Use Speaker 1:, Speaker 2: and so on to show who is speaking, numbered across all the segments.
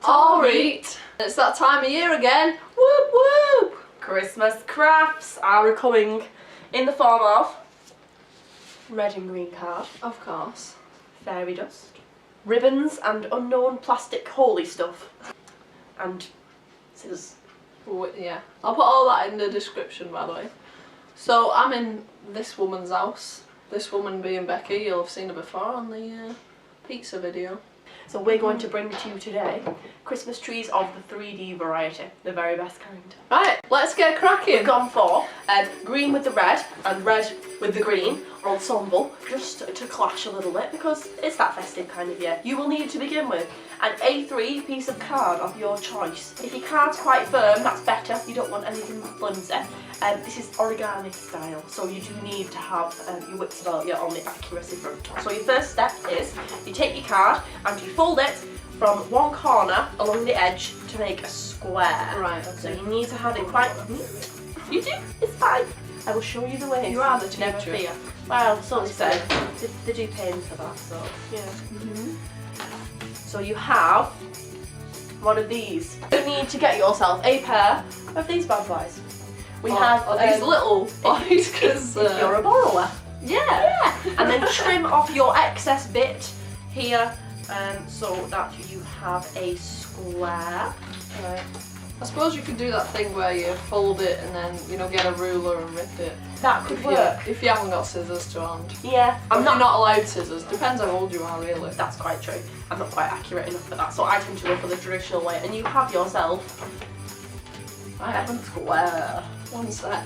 Speaker 1: or eat. It's that time of year again. Whoop whoop!
Speaker 2: Christmas crafts are coming in the form of red and green card,
Speaker 1: Of course.
Speaker 2: fairy dust, ribbons and unknown plastic holy stuff, and scissors.
Speaker 1: Yeah. I'll put all that in the description, by the way. So I'm in this woman's house. This woman being Becky. You'll have seen her before on the pizza video.
Speaker 2: So we're going to bring to you today Christmas trees of the 3D variety, the very best kind.
Speaker 1: Right, let's get cracking.
Speaker 2: We've gone for green with the red and red with the green ensemble, just to clash a little bit because it's that festive kind of year. You will need to begin with an A3 piece of card of your choice. If your card's quite firm, that's better. You don't want anything flimsy. This is origami style, so you do need to have your wits about you on the accuracy front. So your first step is you take your card and you fold it from one corner along the edge to make a square.
Speaker 1: Right, okay.
Speaker 2: So you need to have it quite neat. You do, it's fine. I will show you the way.
Speaker 1: You are the
Speaker 2: Never
Speaker 1: teacher.
Speaker 2: fear. Well, so they say. They do pay me for that, so yeah. So you have one of these. You need to get yourself a pair of these bad boys. We have
Speaker 1: these little boys because
Speaker 2: if you're a borrower.
Speaker 1: yeah.
Speaker 2: And then trim off your excess bit here, so that you have a square.
Speaker 1: Right. I suppose you could do that thing where you fold it and then, you know, get a ruler and rip it.
Speaker 2: That could work.
Speaker 1: If you haven't got scissors to hand.
Speaker 2: Yeah,
Speaker 1: I'm not allowed scissors. Depends how old you are, really.
Speaker 2: That's quite true. I'm not quite accurate enough for that, so I tend to go for the traditional way. And you have yourself
Speaker 1: I haven't square. One sec.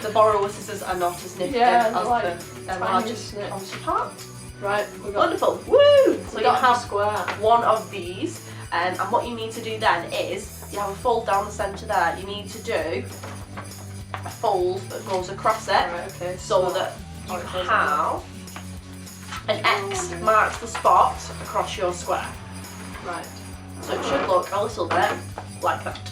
Speaker 2: the borrower scissors are not as nifty
Speaker 1: Yeah,
Speaker 2: as
Speaker 1: like
Speaker 2: the
Speaker 1: tiny
Speaker 2: largest
Speaker 1: snips.
Speaker 2: counterpart.
Speaker 1: Right, we got.
Speaker 2: Wonderful. Woo! So
Speaker 1: We
Speaker 2: you
Speaker 1: got
Speaker 2: have
Speaker 1: square.
Speaker 2: one of these, and what you need to do then is you have a fold down the centre there. You need to do a fold that goes across it,
Speaker 1: Right, okay.
Speaker 2: so that you have an X marks the spot across your square.
Speaker 1: Right.
Speaker 2: So it should look a little bit like that.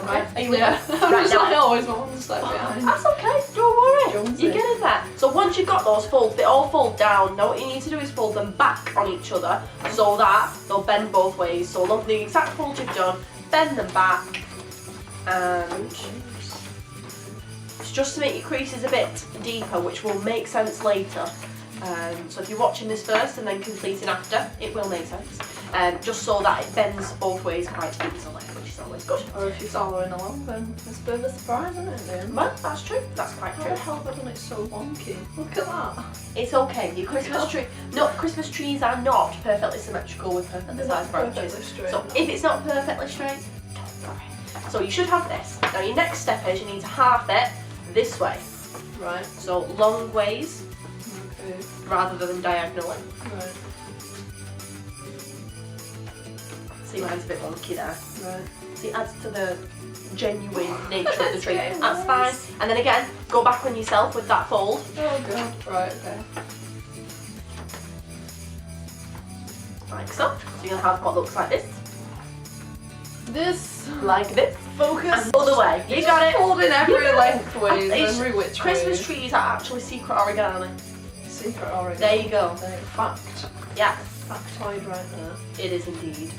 Speaker 1: Right.
Speaker 2: Are you with
Speaker 1: Yeah.
Speaker 2: me?
Speaker 1: I'm
Speaker 2: Right,
Speaker 1: just
Speaker 2: now-
Speaker 1: like always one step behind.
Speaker 2: That's okay, don't worry.
Speaker 1: Jonesy.
Speaker 2: You're getting there. So once you've got those folds, they all fold down. Now what you need to do is fold them back on each other so that they'll bend both ways. So love the exact fold you've done, bend them back, and it's just to make your creases a bit deeper, which will make sense later. So if you're watching this first and then completing after, it will make sense. Just so that it bends both ways quite easily, which is always good.
Speaker 1: Or if you're following along, then it's a bit of a surprise, isn't it, then?
Speaker 2: Well, that's true. That's quite
Speaker 1: How
Speaker 2: true.
Speaker 1: the hell have I done it so wonky? Look at that.
Speaker 2: It's okay. Your Christmas tree. No, Christmas trees are not perfectly symmetrical with perfectly
Speaker 1: They're not
Speaker 2: sized branches.
Speaker 1: perfectly straight,
Speaker 2: So
Speaker 1: no.
Speaker 2: if it's not perfectly straight, don't worry. So you should have this. Now your next step is you need to half it this way.
Speaker 1: Right.
Speaker 2: So long ways
Speaker 1: Okay.
Speaker 2: rather than diagonally.
Speaker 1: Right.
Speaker 2: See, mine's a bit wonky there.
Speaker 1: Right.
Speaker 2: See, it adds to the genuine nature of the
Speaker 1: It's
Speaker 2: tree.
Speaker 1: getting
Speaker 2: That's fine.
Speaker 1: worse.
Speaker 2: And then again, go back on yourself with that fold.
Speaker 1: Oh god. Right, okay.
Speaker 2: Like so. So you'll have what looks like this.
Speaker 1: This
Speaker 2: Like this.
Speaker 1: focus.
Speaker 2: And other way. You got it.
Speaker 1: Folding every
Speaker 2: You got it.
Speaker 1: lengthways,
Speaker 2: It's-
Speaker 1: every which
Speaker 2: Christmas
Speaker 1: way.
Speaker 2: trees are actually secret origami.
Speaker 1: Secret origami.
Speaker 2: There you go.
Speaker 1: Fact.
Speaker 2: Yeah,
Speaker 1: Factoid right there.
Speaker 2: it is indeed.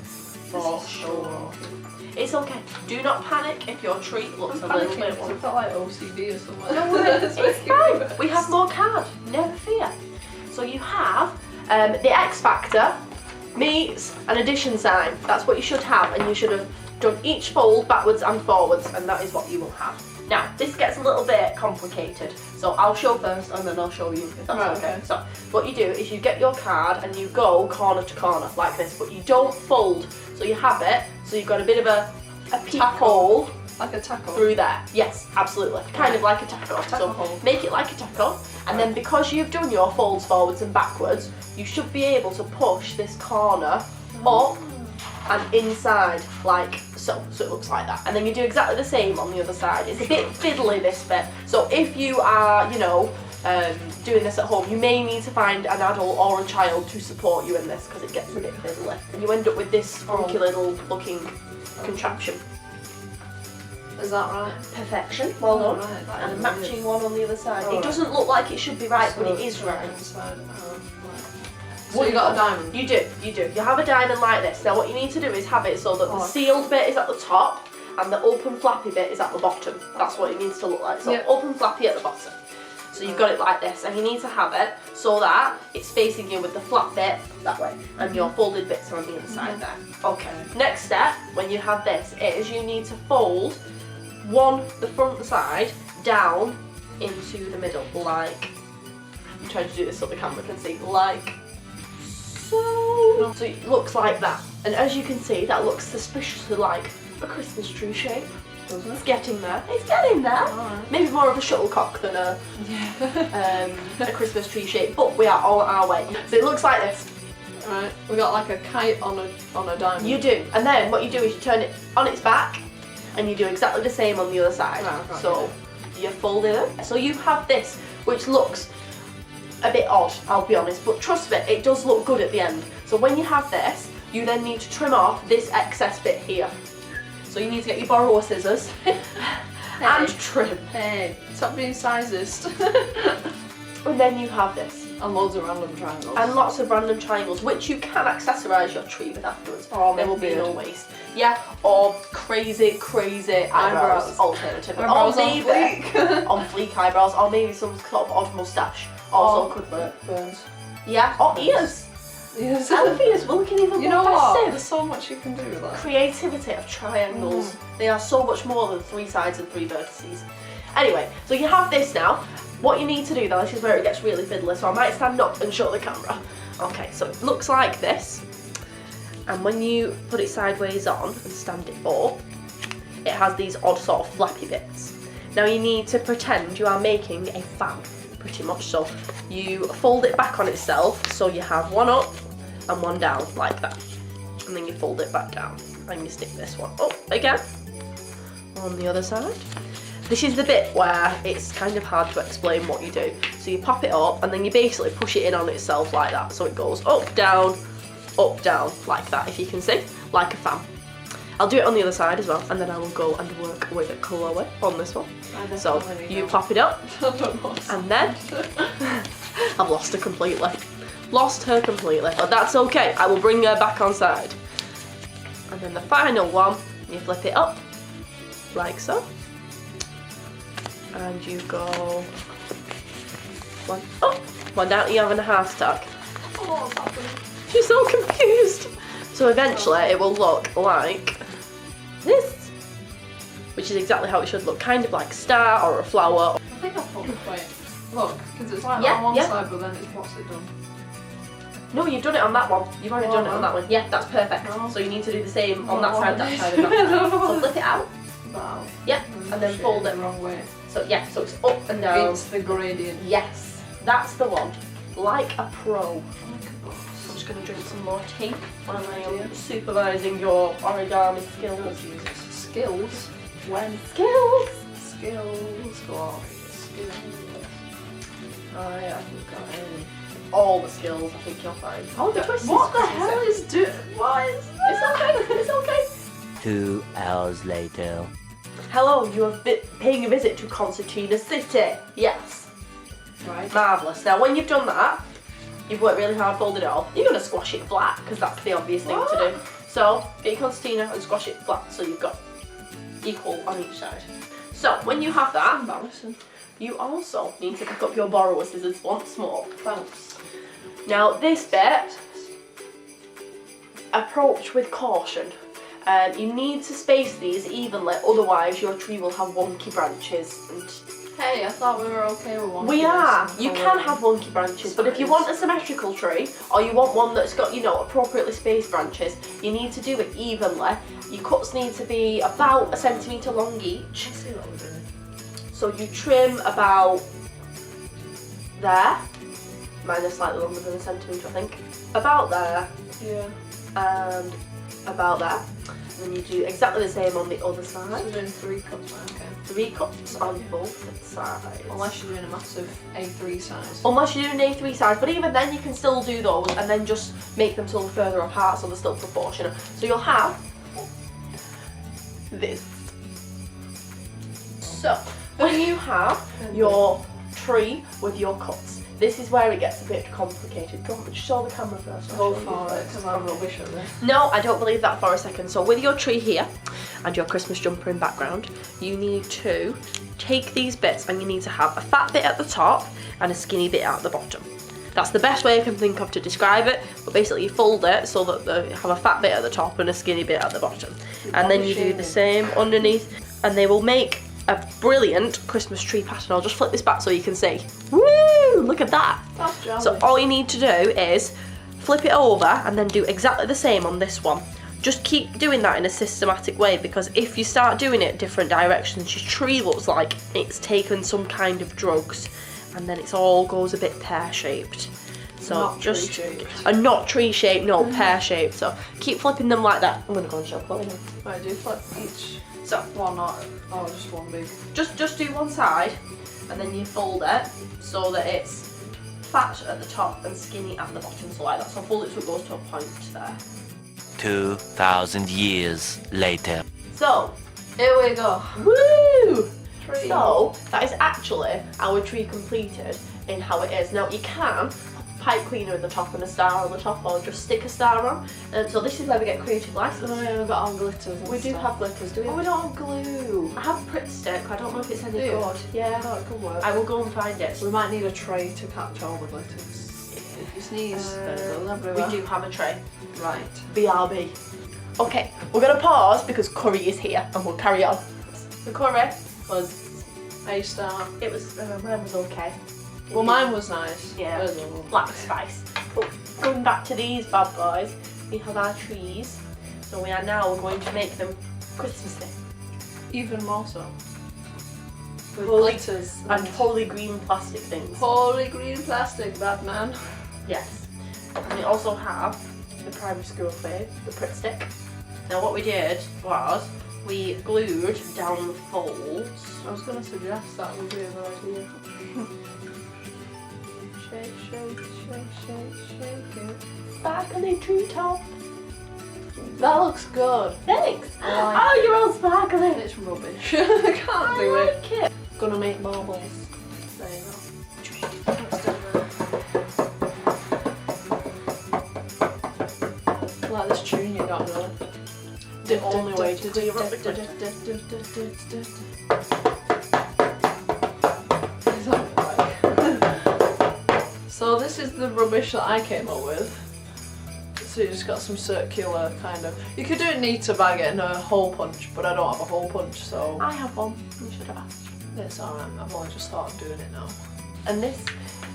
Speaker 2: For
Speaker 1: This is
Speaker 2: sure. It's okay. Do not panic if your treat looks a little bit
Speaker 1: I
Speaker 2: wonky.
Speaker 1: felt like OCD or something.
Speaker 2: Don't worry, it's fine. We have more card. Never fear. So you have the X factor meets an addition sign. That's what you should have, and you should have done each fold backwards and forwards, and that is what you will have. Now, this gets a little bit complicated, so I'll show first and then I'll show you if that's
Speaker 1: Right,
Speaker 2: okay.
Speaker 1: okay.
Speaker 2: So, what you do is you get your card and you go corner to corner like this, but you don't fold. So you have it, so you've got a bit of a peephole
Speaker 1: Like a taco.
Speaker 2: through there. Yes, absolutely. Kind of like a taco.
Speaker 1: Taco
Speaker 2: So
Speaker 1: hole.
Speaker 2: make it like a taco, and then because you've done your folds forwards and backwards, you should be able to push this corner up and inside like so. So it looks like that. And then you do exactly the same on the other side. It's a bit fiddly, this bit. So if you are, you know, doing this at home, you may need to find an adult or a child to support you in this because it gets a bit fiddly. And you end up with this funky little looking contraption.
Speaker 1: Is that right?
Speaker 2: Perfection. Well done.
Speaker 1: Right, that
Speaker 2: And a
Speaker 1: is
Speaker 2: matching one on the other side.
Speaker 1: Oh,
Speaker 2: It
Speaker 1: right.
Speaker 2: doesn't look like it should be right, but it is right.
Speaker 1: Inside. Oh, right. So you got a diamond?
Speaker 2: You do. You have a diamond like this. Now what you need to do is have it so that the sealed bit is at the top and the open flappy bit is at the bottom. That's what it needs to look like. So open flappy at the bottom. So you've got it like this, and you need to have it so that it's facing you with the flat bit that way, and your folded bits are on the other side there. Okay. Next step, when you have this, is you need to fold the front side down into the middle, like, I'm trying to do this so the camera can see, like so. So it looks like that, and as you can see, that looks suspiciously like a Christmas tree shape. It's getting there. It's getting there. Right. Maybe more of a shuttlecock than a Christmas tree shape, but we are on our way. So it looks like this.
Speaker 1: Right. We got like a kite on a diamond.
Speaker 2: You do, and then what you do is you turn it on its back, and you do exactly the same on the other side. Right, so you fold it up. So you have this, which looks a bit odd, I'll be honest, but trust me, it does look good at the end. So when you have this, you then need to trim off this excess bit here. So you need to get your borrower scissors and trim.
Speaker 1: Hey, stop being sizist.
Speaker 2: And then you have this.
Speaker 1: And loads of random triangles.
Speaker 2: And lots of random triangles, which you can accessorise your tree with afterwards.
Speaker 1: Or
Speaker 2: there will be no waste. Yeah, or crazy eyebrows alternative.
Speaker 1: Eyebrows
Speaker 2: or maybe on fleek eyebrows, or maybe some sort of odd moustache also could work.
Speaker 1: Burns.
Speaker 2: Yeah, or ears.
Speaker 1: Yes.
Speaker 2: Elf ears will look even
Speaker 1: you
Speaker 2: more
Speaker 1: know what?
Speaker 2: festive.
Speaker 1: There's so much you can do with that.
Speaker 2: Creativity of triangles. They are so much more than 3 sides and 3 vertices. Anyway, so you have this now. What you need to do though, this is where it gets really fiddly, so I might stand up and show the camera. Okay, so it looks like this. And when you put it sideways on and stand it up, it has these odd sort of flappy bits. Now you need to pretend you are making a fan, pretty much. So you fold it back on itself, so you have one up and one down, like that. And then you fold it back down, and you stick this one up again on the other side. This is the bit where it's kind of hard to explain what you do. So you pop it up, and then you basically push it in on itself like that. So it goes up, down, like that, if you can see, like a fan. I'll do it on the other side as well, and then I will go and work with Chloe on this one. So you pop it up, and then I've lost her completely. But that's okay, I will bring her back on side. And then the final one, you flip it up, like so. And you go one up, one down. You're having a heart attack.
Speaker 1: Oh, what's happening?
Speaker 2: She's so confused. So eventually it will look like this, which is exactly how it should look, kind of like a star or a flower.
Speaker 1: I think I've probably quite. Look, because it's like on one side, but then it's what's it done?
Speaker 2: No, you've done it on that one. You've already done it on that one. Yeah, that's perfect. So you need to do the same on that side, that side, and that side. So flip it out.
Speaker 1: Wow.
Speaker 2: Yeah, and then fold it
Speaker 1: the wrong way.
Speaker 2: So yeah, so it's up and down.
Speaker 1: It's the gradient.
Speaker 2: Yes, that's the one. Like a pro. I'm just going to drink some more tea while I am supervising your origami skills.
Speaker 1: Skills?
Speaker 2: When? Skills!
Speaker 1: Skills. Go on. Skills.
Speaker 2: I haven't got any. All the skills, I think you'll find.
Speaker 1: Oh, what the hell is doing? What is that?
Speaker 2: It's okay.
Speaker 3: 2 hours later.
Speaker 2: Hello, you are paying a visit to Concertina City. Yes.
Speaker 1: Right.
Speaker 2: Marvellous. Now, when you've done that, you've worked really hard, folded it all. You're going to squash it flat, because that's the obvious thing to do. So, get your concertina and squash it flat, so you've got equal on each side. So, when you have that,
Speaker 1: Embarrassing.
Speaker 2: you also need to pick up your borrower scissors once more. Thanks. Now, this bit, approach with caution. You need to space these evenly, otherwise your tree will have wonky branches. And
Speaker 1: hey, I thought we were okay with wonky.
Speaker 2: we are. You can have wonky branches, but if you want a symmetrical tree, or you want one that's got, you know, appropriately spaced branches, you need to do it evenly. Your cuts need to be about 1 centimetre long each.
Speaker 1: I see what we're doing.
Speaker 2: So you trim about there. Mine is slightly longer than 1 centimetre, I think. About there.
Speaker 1: Yeah.
Speaker 2: And about there. And then you do exactly the same on the other
Speaker 1: So
Speaker 2: side.
Speaker 1: we're doing 3 cups, right? Okay.
Speaker 2: 3 cups on both sides.
Speaker 1: Unless you're doing a massive A3 size.
Speaker 2: Unless you're doing A3 size, but even then you can still do those and then just make them still further apart so they're still proportional. So you'll have this. So when you have your tree with your cuts, this is where it gets a bit complicated. Do you want me to show the camera first?
Speaker 1: Go for it, because I'm rubbish at this.
Speaker 2: No, I don't believe that for a second. So with your tree here and your Christmas jumper in background, you need to take these bits and you need to have a fat bit at the top and a skinny bit at the bottom. That's the best way I can think of to describe it, but basically you fold it so that they have a fat bit at the top and a skinny bit at the bottom. And then you do the same underneath, and they will make a brilliant Christmas tree pattern. I'll just flip this back so you can see. Woo! Look at that.
Speaker 1: That's jolly.
Speaker 2: So all you need to do is flip it over and then do exactly the same on this one. Just keep doing that in a systematic way, because if you start doing it different directions, your tree looks like it's taken some kind of drugs, and then it all goes a bit pear-shaped. So
Speaker 1: not
Speaker 2: just
Speaker 1: tree-shaped.
Speaker 2: not tree-shaped, no, pear-shaped. So keep flipping them like that. I'm gonna go and show Chloe now.
Speaker 1: Right, do flip each
Speaker 2: So
Speaker 1: one or just one big.
Speaker 2: just do one side, and then you fold it so that it's fat at the top and skinny at the bottom. So like that. So fold it so it goes to a point there.
Speaker 3: 2,000 years later.
Speaker 2: So
Speaker 1: Here we go.
Speaker 2: woo!
Speaker 1: Tree.
Speaker 2: So that is actually our tree completed in how it is. Now you can put a pipe cleaner at the top and a star on the top, or just stick a star on. So this is where we get creative license.
Speaker 1: Oh yeah, we've got our glitters and
Speaker 2: We do
Speaker 1: stuff.
Speaker 2: have glitters, do we? Oh, we don't have glue. I have Pritt stick. I don't know if it's any
Speaker 1: Do you?
Speaker 2: good. Yeah,
Speaker 1: Oh, it could work.
Speaker 2: I will go and find it.
Speaker 1: We might need a tray to catch all the glitters. If you sneeze, then it goes everywhere.
Speaker 2: We do have a tray.
Speaker 1: Right.
Speaker 2: BRB. Okay, we're gonna pause because curry is here, and we'll carry on. The curry was,
Speaker 1: A star.
Speaker 2: it was, mine was okay.
Speaker 1: Well, mine was nice.
Speaker 2: Yeah.
Speaker 1: Hers wasn't.
Speaker 2: Black spice. But going back to these bad boys, we have our trees. So we are now going to make them Christmassy.
Speaker 1: Even more so. With
Speaker 2: Holy-
Speaker 1: glitters
Speaker 2: And holy green plastic things.
Speaker 1: holy green plastic, bad man.
Speaker 2: Yes. And we also have the primary school fave, the Pritt stick. Now what we did was we glued down the folds.
Speaker 1: I was going to suggest that would be a good idea. Shake, shake, shake, shake, shake it.
Speaker 2: Sparkly treetop.
Speaker 1: That looks good.
Speaker 2: Thanks.
Speaker 1: I like
Speaker 2: Oh, you're all sparkly.
Speaker 1: It's rubbish. I can't do
Speaker 2: I
Speaker 1: it.
Speaker 2: like it.
Speaker 1: Gonna make marbles. There you go. Let's do that. Like this tune you got, really.
Speaker 2: The only way to clear up the glitter.
Speaker 1: So this is the rubbish that I came up with. So you just got some circular kind of. You could do it neater by getting a hole punch, but I don't have a hole punch, so
Speaker 2: I have one. You should have asked.
Speaker 1: it's alright. I've only just started doing it now.
Speaker 2: And this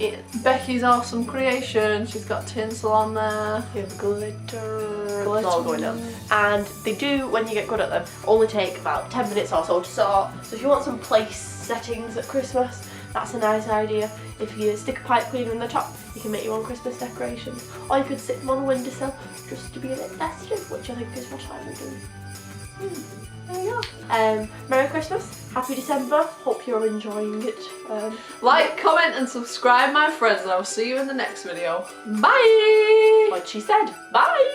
Speaker 2: is
Speaker 1: Becky's awesome creation. She's got tinsel on there.
Speaker 2: you have glitter. It's all going down. And they do, when you get good at them, only take about 10 minutes or so to sort. So if you want some place settings at Christmas, that's a nice idea. If you stick a pipe cleaner in the top, you can make your own Christmas decorations. Or you could stick them on a windowsill just to be a bit festive, which I think is what I would do. There you go. Merry Christmas, Happy December. Hope you're enjoying it.
Speaker 1: Like, comment and subscribe, my friends, and I'll see you in the next video. Bye!
Speaker 2: What she said. Bye.